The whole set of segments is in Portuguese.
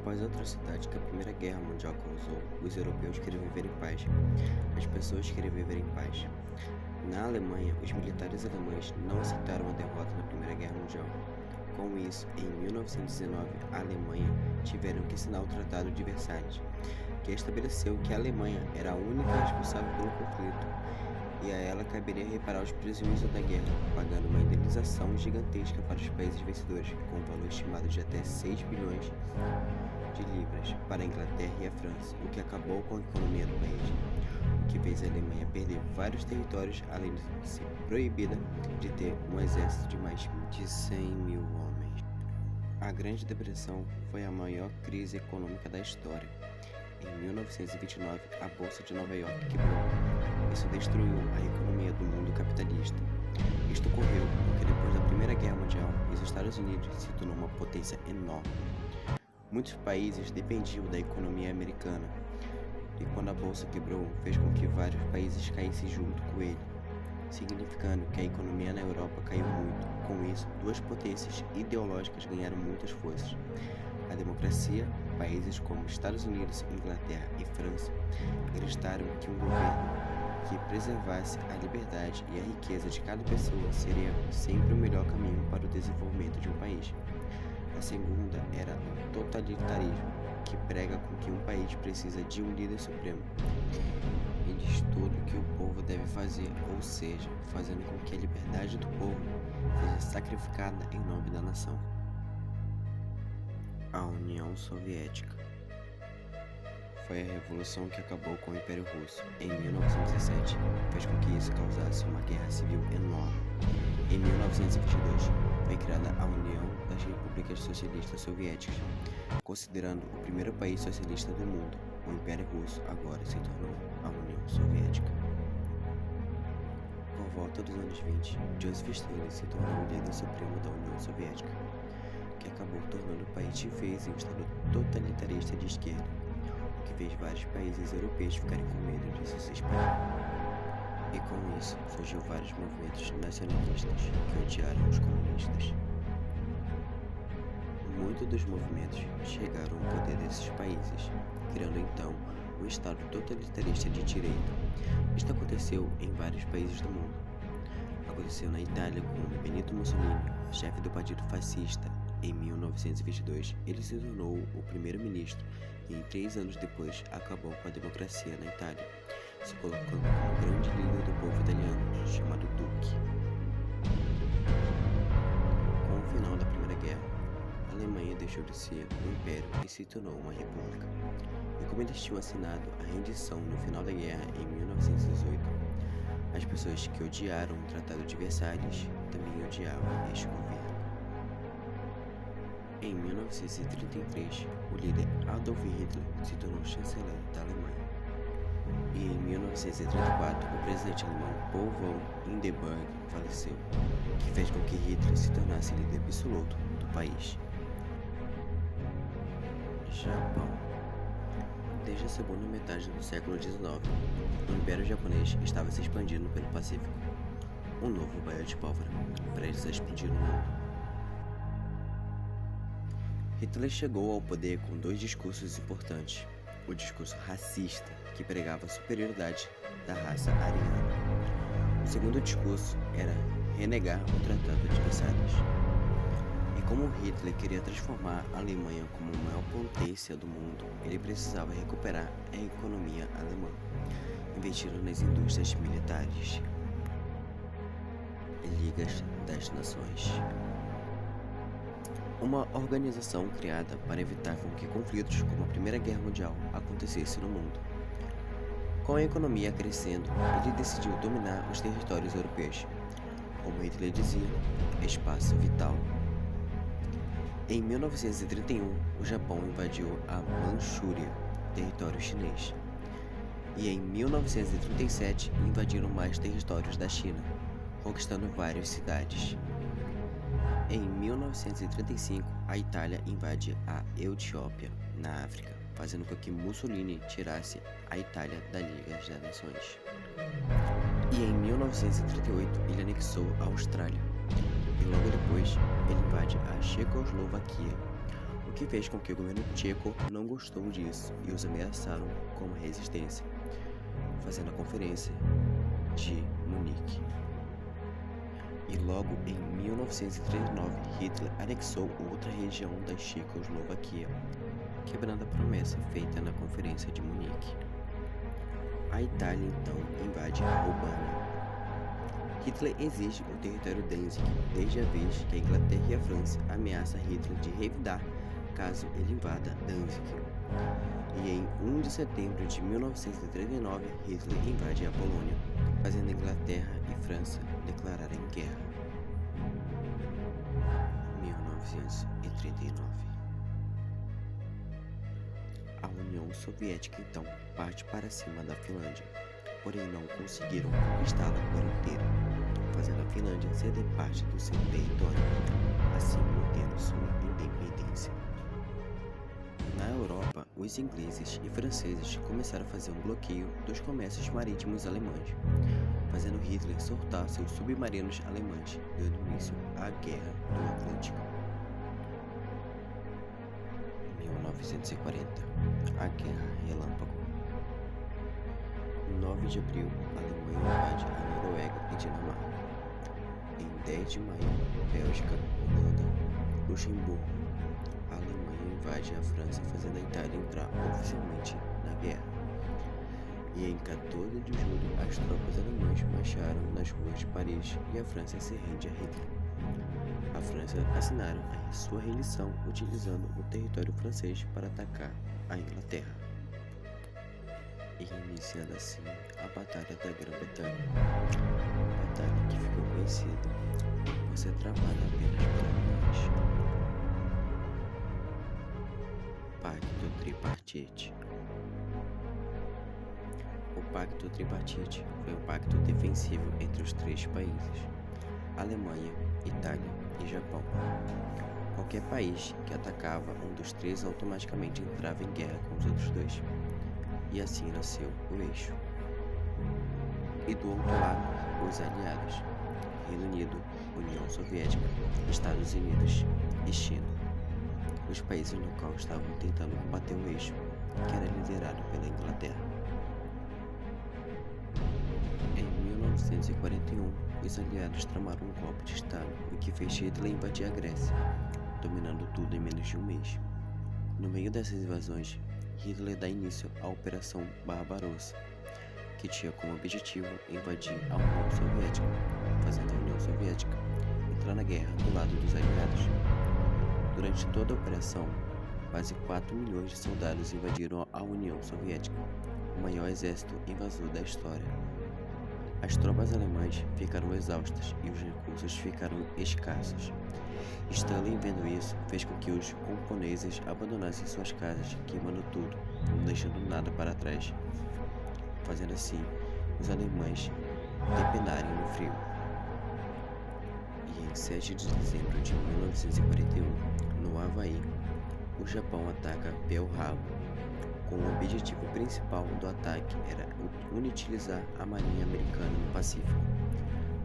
Após a atrocidade que a Primeira Guerra Mundial causou, os europeus queriam viver em paz. As pessoas queriam viver em paz. Na Alemanha, os militares alemães não aceitaram a derrota na Primeira Guerra Mundial. Com isso, em 1919, a Alemanha tiveram que assinar o Tratado de Versalhes, que estabeleceu que a Alemanha era a única responsável pelo conflito e a ela caberia reparar os prejuízos da guerra, pagando uma indenização gigantesca para os países vencedores, com um valor estimado de até 6 bilhões de libras para a Inglaterra e a França, o que acabou com a economia do país, o que fez a Alemanha perder vários territórios, além de ser proibida de ter um exército de mais de 100 mil homens. A Grande Depressão foi a maior crise econômica da história. Em 1929, a Bolsa de Nova York quebrou. Isso destruiu a economia do mundo capitalista. Isto ocorreu porque depois da Primeira Guerra Mundial, os Estados Unidos se tornou uma potência enorme. Muitos países dependiam da economia americana, e quando a Bolsa quebrou, fez com que vários países caíssem junto com ele, significando que a economia na Europa caiu muito. Com isso, duas potências ideológicas ganharam muitas forças. A democracia, países como Estados Unidos, Inglaterra e França, acreditaram que um governo que preservasse a liberdade e a riqueza de cada pessoa seria sempre o melhor caminho para o desenvolvimento de um país. A segunda era o totalitarismo, que prega com que um país precisa de um líder supremo e diz tudo o que o povo deve fazer, ou seja, fazendo com que a liberdade do povo seja sacrificada em nome da nação. A União Soviética foi a revolução que acabou com o Império Russo. Em 1917, fez com que isso causasse uma guerra civil enorme. Em 1922, foi criada a União das Repúblicas Socialistas Soviéticas, considerando o primeiro país socialista do mundo. O Império Russo agora se tornou a União Soviética. Por volta dos anos 20, Joseph Stalin se tornou o líder supremo da União Soviética, que acabou tornando o país de vez em um estado totalitarista de esquerda, o que fez vários países europeus ficarem com medo disso se espalhar. E com isso, surgiu vários movimentos nacionalistas que odiaram os comunistas. Muitos dos movimentos chegaram ao poder desses países, criando então um estado totalitarista de direita. Isto aconteceu em vários países do mundo. Aconteceu na Itália com Benito Mussolini, chefe do partido fascista. Em 1922, ele se tornou o primeiro-ministro e 3 anos depois acabou com a democracia na Itália, se colocando como grande líder do povo italiano, chamado Duque. Com o final da Primeira Guerra, a Alemanha deixou de ser um império e se tornou uma república. E como eles tinham assinado a rendição no final da guerra em 1918, as pessoas que odiaram o Tratado de Versalhes também odiavam este governo. Em 1933, o líder Adolf Hitler se tornou chanceler da Alemanha. E em 1934, o presidente alemão Paul von Hindenburg faleceu, que fez com que Hitler se tornasse líder absoluto do país. Japão. Desde a segunda metade do século XIX, o Império Japonês estava se expandindo pelo Pacífico, um novo baía de pólvora, prestes a explodir no mundo. Hitler chegou ao poder com 2 discursos importantes. O discurso racista, que pregava a superioridade da raça ariana. O segundo discurso era renegar o Tratado de Versalhes. E como Hitler queria transformar a Alemanha como a maior potência do mundo, ele precisava recuperar a economia alemã, investindo nas indústrias militares e Ligas das Nações. Uma organização criada para evitar que conflitos como a Primeira Guerra Mundial acontecessem no mundo. Com a economia crescendo, ele decidiu dominar os territórios europeus. Como Hitler dizia, espaço vital. Em 1931, o Japão invadiu a Manchúria, território chinês. E em 1937, invadiram mais territórios da China, conquistando várias cidades. Em 1935, a Itália invade a Etiópia, na África, fazendo com que Mussolini tirasse a Itália da Liga das Nações. E em 1938, ele anexou a Austrália. E logo depois, ele invade a Checoslovaquia, o que fez com que o governo tcheco não gostou disso e os ameaçaram com uma resistência, fazendo a Conferência de Munique. E logo em 1939, Hitler anexou outra região da Checoslovaquia, quebrando a promessa feita na Conferência de Munique. A Itália então invade a Albânia. Hitler exige o território Danzig desde a vez que a Inglaterra e a França ameaçam Hitler de revidar caso ele invada Danzig. E em 1 de setembro de 1939, Hitler invade a Polônia, fazendo a Inglaterra e França declararem guerra. 1939. A União Soviética então parte para cima da Finlândia, porém não conseguiram conquistá-la por inteiro, fazendo a Finlândia ceder parte do seu território, assim mantendo sua independência. Na Europa, os ingleses e franceses começaram a fazer um bloqueio dos comércios marítimos alemães, fazendo Hitler soltar seus submarinos alemães, dando início à Guerra do Atlântico. 1940. A Guerra Relâmpago. 9 de abril, a Alemanha invade a Noruega e Dinamarca. Em 10 de maio, Bélgica, Holanda, Luxemburgo. A Alemanha invade a França, fazendo a Itália entrar oficialmente na guerra. E em 14 de julho, as tropas alemãs marcharam nas ruas de Paris e a França se rende a Hitler. A França assinaram a sua rendição utilizando o território francês para atacar a Inglaterra. E iniciando assim a Batalha da Grã-Bretanha. Batalha que ficou conhecida por ser travada apenas por alemães. Pacto Tripartite. O Pacto Tripartite foi um pacto defensivo entre os três países: Alemanha, Itália e Japão. Qualquer país que atacava um dos três automaticamente entrava em guerra com os outros dois. E assim nasceu o eixo. E do outro lado, os aliados: Reino Unido, União Soviética, Estados Unidos e China. Os países no qual estavam tentando combater o eixo, que era liderado pela Inglaterra. Em 1941, os aliados tramaram um golpe de Estado, o que fez Hitler invadir a Grécia, dominando tudo em menos de um mês. No meio dessas invasões, Hitler dá início à Operação Barbarossa, que tinha como objetivo invadir a União Soviética, fazendo a União Soviética entrar na guerra do lado dos aliados. Durante toda a operação, quase 4 milhões de soldados invadiram a União Soviética, o maior exército invasor da história. As tropas alemãs ficaram exaustas e os recursos ficaram escassos. Stalin, vendo isso, fez com que os camponeses abandonassem suas casas, queimando tudo, não deixando nada para trás, fazendo assim os alemães depenarem no frio. E em 7 de dezembro de 1941, no Havaí, o Japão ataca Pearl Harbor. Com o objetivo principal do ataque era inutilizar a marinha americana no Pacífico,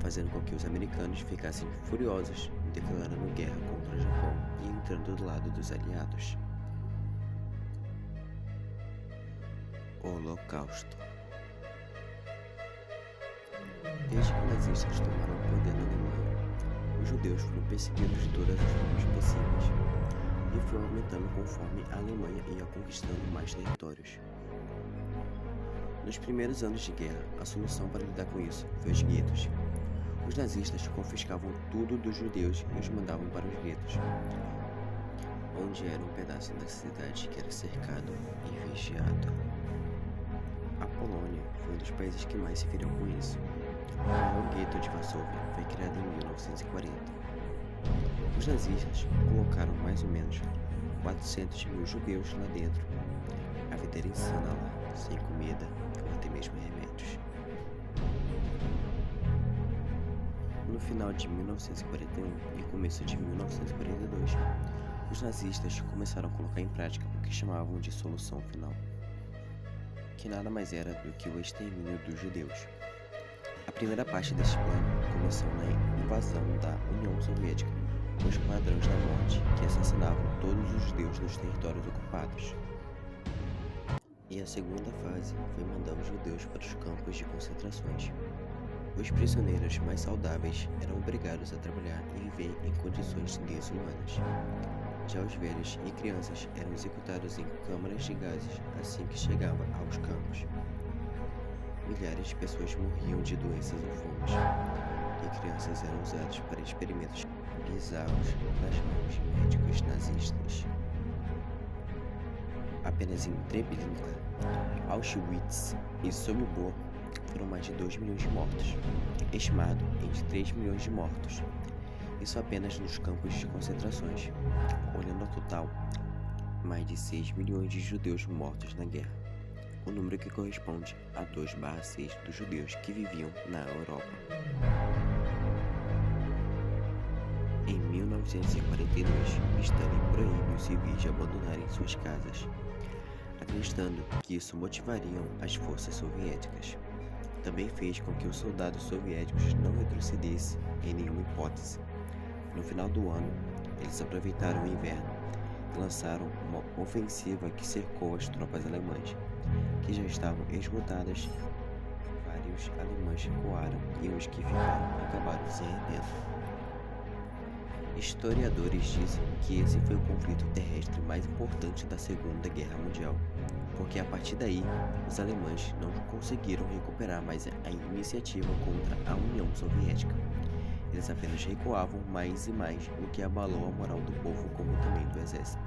fazendo com que os americanos ficassem furiosos, declarando guerra contra o Japão e entrando do lado dos aliados. Holocausto. Desde que os nazistas tomaram o poder na Alemanha, os judeus foram perseguidos de todas as formas possíveis, e foi aumentando conforme a Alemanha ia conquistando mais territórios. Nos primeiros anos de guerra, a solução para lidar com isso foi os guetos. Os nazistas confiscavam tudo dos judeus e os mandavam para os guetos, onde era um pedaço da cidade que era cercado e vigiado. A Polônia foi um dos países que mais se feriu com isso. O maior gueto de Varsóvia foi criado em 1940. Os nazistas colocaram mais ou menos 400 mil judeus lá dentro. A vida era insana lá, sem comida ou até mesmo remédios. No final de 1941 e começo de 1942, os nazistas começaram a colocar em prática o que chamavam de solução final, que nada mais era do que o extermínio dos judeus. A primeira parte deste plano começou na invasão da União Soviética, os Esquadrões da Morte, que assassinavam todos os judeus nos territórios ocupados. E a segunda fase foi mandar os judeus para os campos de concentrações. Os prisioneiros mais saudáveis eram obrigados a trabalhar e viver em condições desumanas. Já os velhos e crianças eram executados em câmaras de gases assim que chegavam aos campos. Milhares de pessoas morriam de doenças ou fomes, e crianças eram usadas para experimentos bizarros nas mãos de médicos nazistas. Apenas em Treblinka, Auschwitz e Sobibor foram mais de 2 milhões de mortos, estimado entre 3 milhões de mortos. Isso apenas nos campos de concentrações. Olhando ao total, mais de 6 milhões de judeus mortos na guerra, o número que corresponde a 2/6 dos judeus que viviam na Europa. Em 1942, Stalin proíbe os civis de abandonarem suas casas, acreditando que isso motivaria as forças soviéticas. Também fez com que os soldados soviéticos não retrocedessem em nenhuma hipótese. No final do ano, eles aproveitaram o inverno e lançaram uma ofensiva que cercou as tropas alemãs, que já estavam esgotadas. Vários alemães recuaram e os que ficaram acabaram se rendendo. Historiadores dizem que esse foi o conflito terrestre mais importante da Segunda Guerra Mundial, porque a partir daí, os alemães não conseguiram recuperar mais a iniciativa contra a União Soviética. Eles apenas recuavam mais e mais, o que abalou a moral do povo como também do exército.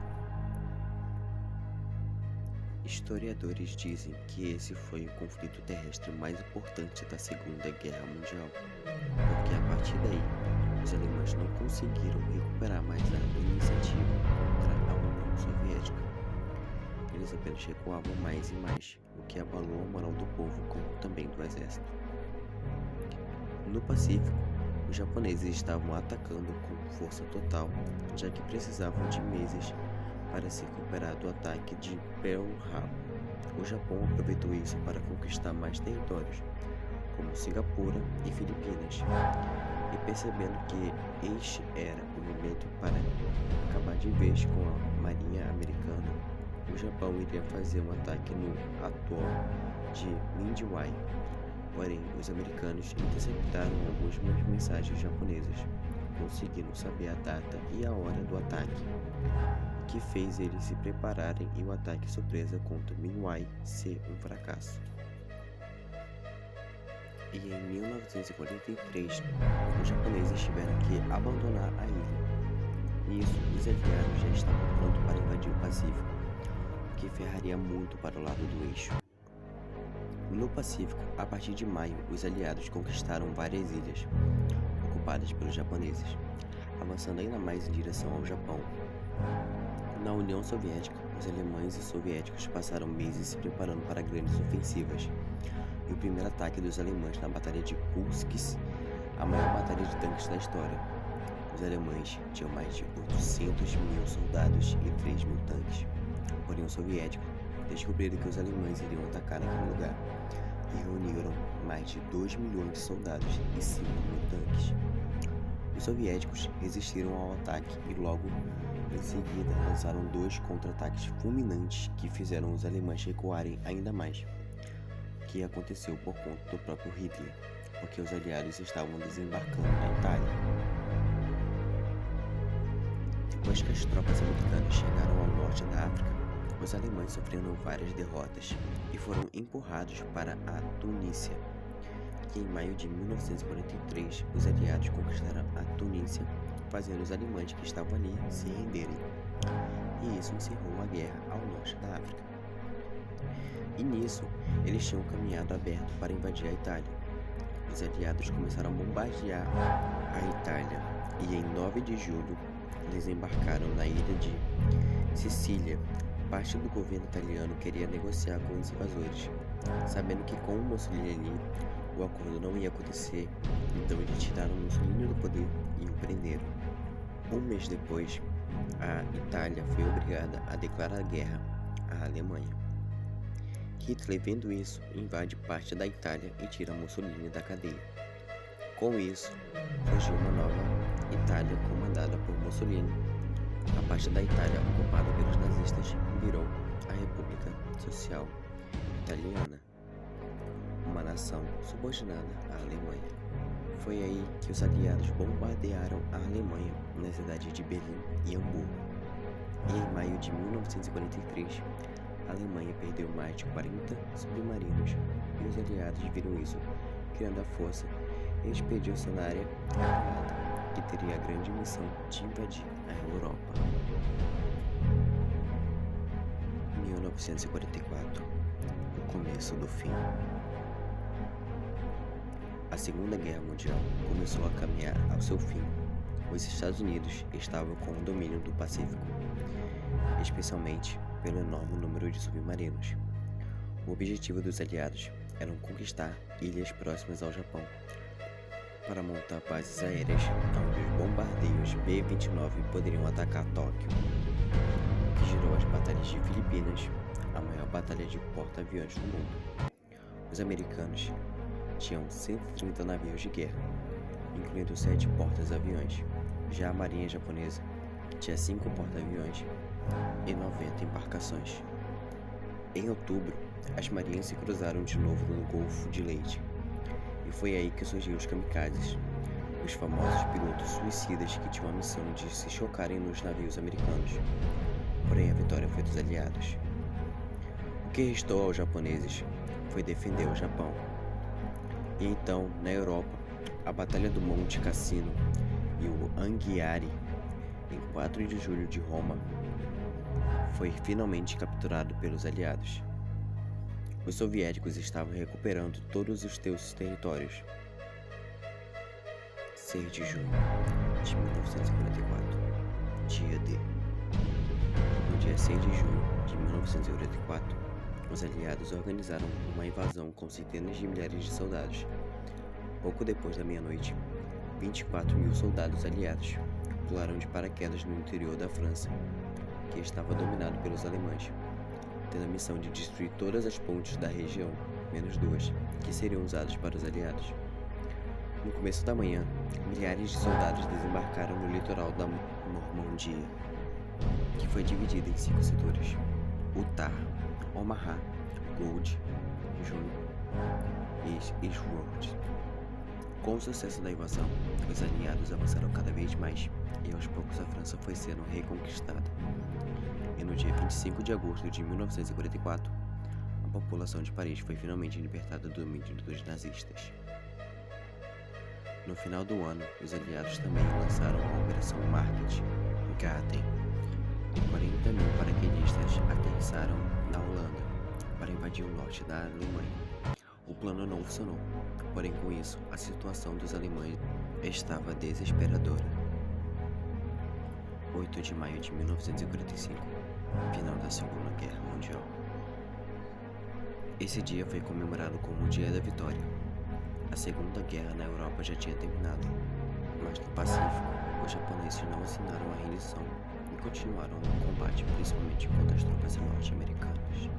Historiadores dizem que esse foi o conflito terrestre mais importante da Segunda Guerra Mundial, porque a partir daí, os alemães não conseguiram recuperar mais a iniciativa contra a União Soviética. Eles apenas recuavam mais e mais, o que abalou a moral do povo como também do exército. No Pacífico, os japoneses estavam atacando com força total, já que precisavam de meses para se recuperar do ataque de Pearl Harbor. O Japão aproveitou isso para conquistar mais territórios, como Singapura e Filipinas, e percebendo que este era o momento para acabar de vez com a marinha americana, o Japão iria fazer um ataque no atol de Midway. Porém, os americanos interceptaram algumas mensagens japonesas, conseguindo saber a data e a hora do ataque, que fez eles se prepararem e o ataque surpresa contra Midway ser um fracasso. E em 1943, os japoneses tiveram que abandonar a ilha. Nisso, os aliados já estavam prontos para invadir o Pacífico, o que ferraria muito para o lado do eixo. No Pacífico, a partir de maio, os aliados conquistaram várias ilhas ocupadas pelos japoneses, avançando ainda mais em direção ao Japão. Na União Soviética, os alemães e soviéticos passaram meses se preparando para grandes ofensivas, e o primeiro ataque dos alemães na Batalha de Kursk, a maior batalha de tanques da história. Os alemães tinham mais de 800 mil soldados e 3 mil tanques, porém os soviéticos descobriram que os alemães iriam atacar naquele lugar e reuniram mais de 2 milhões de soldados e 5 mil tanques. Os soviéticos resistiram ao ataque e logo em seguida lançaram 2 contra-ataques fulminantes que fizeram os alemães recuarem ainda mais, o que aconteceu por conta do próprio Hitler, porque os aliados estavam desembarcando na Itália. Depois que as tropas americanas chegaram ao norte da África, os alemães sofreram várias derrotas e foram empurrados para a Tunísia. E em maio de 1943, os aliados conquistaram a Tunísia, fazendo os alemães que estavam ali se renderem. E isso encerrou a guerra ao norte da África. E nisso, eles tinham caminhado aberto para invadir a Itália. Os aliados começaram a bombardear a Itália e em 9 de julho, eles embarcaram na ilha de Sicília. Parte do governo italiano queria negociar com os invasores, sabendo que com o Mussolini o acordo não ia acontecer, então eles tiraram Mussolini do poder e o prenderam. Um mês depois, a Itália foi obrigada a declarar guerra à Alemanha. Hitler, vendo isso, invade parte da Itália e tira Mussolini da cadeia. Com isso, surgiu uma nova Itália comandada comandada por Mussolini, a parte da Itália ocupada pelos nazistas virou a República Social Italiana, uma nação subordinada à Alemanha. Foi aí que os aliados bombardearam a Alemanha nas cidades de Berlim e Hamburgo. E em maio de 1943, a Alemanha perdeu mais de 40 submarinos e os aliados viram isso, criando a força expedicionária aliada, que teria a grande missão de invadir a Europa. 1944, o começo do fim. A Segunda Guerra Mundial começou a caminhar ao seu fim. Os Estados Unidos estavam com o domínio do Pacífico, especialmente pelo enorme número de submarinos. O objetivo dos aliados era conquistar ilhas próximas ao Japão, para montar bases aéreas onde os bombardeiros B-29 poderiam atacar Tóquio, que gerou as batalhas de Filipinas, a maior batalha de porta-aviões do mundo. Os americanos tinham 130 navios de guerra, incluindo 7 porta-aviões. Já a marinha japonesa tinha 5 porta-aviões e 90 embarcações. Em outubro, as marinhas se cruzaram de novo no Golfo de Leyte, e foi aí que surgiram os kamikazes, os famosos pilotos suicidas que tinham a missão de se chocarem nos navios americanos. Porém, a vitória foi dos aliados. O que restou aos japoneses foi defender o Japão. E então, na Europa, a Batalha do Monte Cassino e o Anghiari, em 4 de julho de Roma, foi finalmente capturado pelos aliados. Os soviéticos estavam recuperando todos os seus territórios. 6 de junho de 1944, dia D. No dia 6 de junho de 1944, os aliados organizaram uma invasão com centenas de milhares de soldados. Pouco depois da meia-noite, 24.000 soldados aliados pularam de paraquedas no interior da França, que estava dominado pelos alemães, tendo a missão de destruir todas as pontes da região, menos 2, que seriam usadas para os aliados. No começo da manhã, milhares de soldados desembarcaram no litoral da Normandia, que foi dividida em 5 setores: Utah, Omaha, Gold, June e Eastwood. Com o sucesso da invasão, os aliados avançaram cada vez mais e aos poucos a França foi sendo reconquistada. E no dia 25 de agosto de 1944, a população de Paris foi finalmente libertada do domínio dos nazistas. No final do ano, os aliados também lançaram a Operação Market Garden, e 40.000 paraquedistas aterrissaram na Holanda para invadir o norte da Alemanha. O plano não funcionou, porém com isso, a situação dos alemães estava desesperadora. 8 de maio de 1945, final da Segunda Guerra Mundial. Esse dia foi comemorado como o Dia da Vitória. A Segunda Guerra na Europa já tinha terminado, mas no Pacífico, os japoneses não assinaram a rendição e continuaram o combate, principalmente contra as tropas norte-americanas.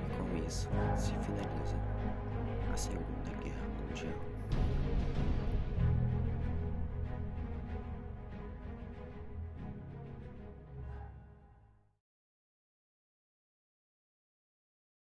E com isso, se finaliza